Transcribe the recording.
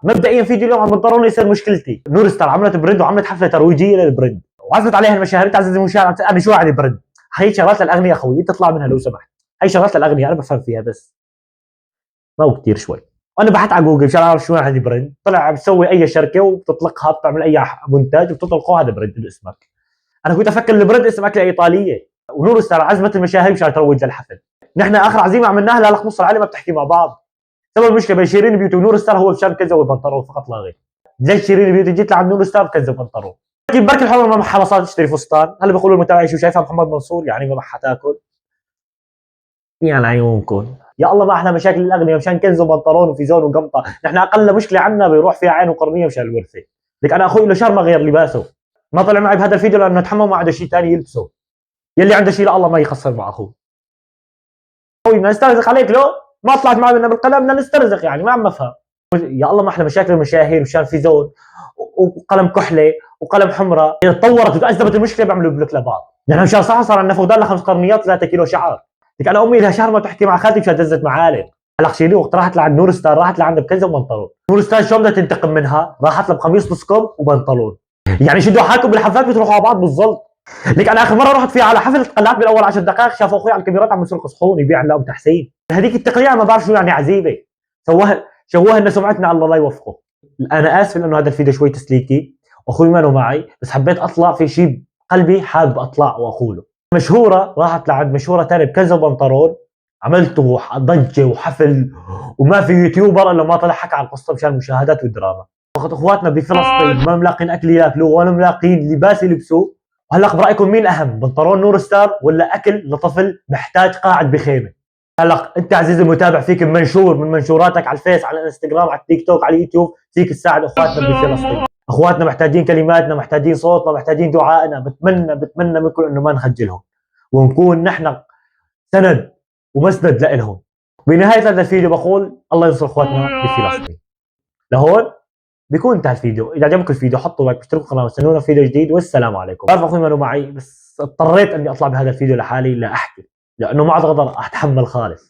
مبدئيا فيديو اليوم عم بضطروني يصير مشكلتي. نور ستار عملت بريد وعملت حفله ترويجيه للبريد وعزمت عليها المشاهير. انت عزيزي المشاهد انا شو يعني بريد؟ هي شغلات للاغنياء اخوي، انت تطلع منها لو سمحت. هي شغلات للاغنياء انا بفهم فيها بس ما كثير شوي. وانا بحثت على جوجل عشان اعرف شو يعني بريد، طلع بتسوي اي شركه وبتطلقها، بتعمل اي منتج وبتطلقه، هذا بريد باسمك. انا كنت افكر البريد اسم اكله ايطاليه. ونور ستار عزمت المشاهير مشان تروج للحفل. نحن اخر عزيمه عملناها لا نص العالم ما بتحكي مع بعض. سبب المشكله بين شيرين بيوتي ونور ستار هو مشان كذا البنطلون فقط لا غير. ليش شيرين بيوتي جيت لعند نور ستار كذا البنطلون؟ بركي الحمر ما معها مصاري تشتري فستان. هلا بيقولوا المتابعين شو شايفها محمد منصور يعني ما معها تاكل. يعني عيونكم يا الله ما احنا مشاكل الاغنياء مشان كنز وبنطلون وفيزون وقمطه. نحن اقل مشكله عندنا بيروح فيها عين وقرنيه مشان الورثه. لك انا اخوي له شهر ما غير لباسه، ما طلع معي بهذا الفيديو لانه تحمل ما عنده شيء ثاني يلبسه. يلي عنده شيء الله ما يخسر مع اخوه. اخوي بدنا نسترزق عليك لو ما طلعت معنا بالقناه بدنا نسترزق يعني ما عم بفهم. يا الله ما احنا مشاكل المشاهير مشان فيزون وقلم كحله وقلم حمراء. اذا تطورت وتأزمت المشكله بيعملوا بلوك لبعض. نحن مشان صار عندنا فقدان ل5 قرنيات 3 كيلو شعر. لك انا امي لها شهر ما تحكي مع خالتي مشان دزت معالم. هلا شيلي وقت راحت لعند نور ستار راحت لعند بكنزه وبنطلون. نور ستار شو بدها تنتقم منها؟ راحت لها بقميص نص كم وبنطلون. يعني شدوا حالكم بالحفلات بتروحوا على بعض بالضبط. لك انا اخر مره رحت فيها على حفله قلعت بالاول 10 دقائق شافوا اخوي على الكاميرات عم يسرق صحون يبيع لهم تحسين. هذيك التقليعه ما بعرف شو يعني عزيبه. شوه لنا سمعتنا الله لا يوفقه. انا اسف لانه هذا الفيديو شوي تسليكي واخوي ما له معي، بس حبيت اطلع في شيء قلبي حابب اطلع واقوله. مشهوره راحت لعند مشهوره ثانيه بكنزه وبنطلون، عملتوا ضجه وحفل وما في يوتيوبر الا ما طلع حكى عن القصه مشان المشاهدات والدراما. اخواتنا بفلسطين ما ملاقين اكل ياكلوه ولا ملاقين لباس يلبسوه. هلا برايكم مين اهم، بنطلون نور ستار ولا اكل لطفل محتاج قاعد بخيمه؟ هلا انت عزيزي المتابع فيك منشور من منشوراتك على الفيس على الانستغرام على التيك توك على اليوتيوب فيك تساعد اخواتنا بفلسطين. اخواتنا محتاجين كلماتنا، محتاجين صوتنا، محتاجين دعائنا. بتمنى منكم انه ما نخجلهم ونكون نحن سند ومسند لهم. بنهايه هذا الفيديو بقول الله ينصر اخواتنا بفلسطين. لهون بيكون انتهى الفيديو. اذا عجبكم الفيديو حطوا لايك واشتركوا في القناه واستنونا في فيديو جديد والسلام عليكم. بعرف اخوي ما معي بس اضطريت اني اطلع بهذا الفيديو لحالي لا احكي لانه ما عاد اقدر اتحمل خالص.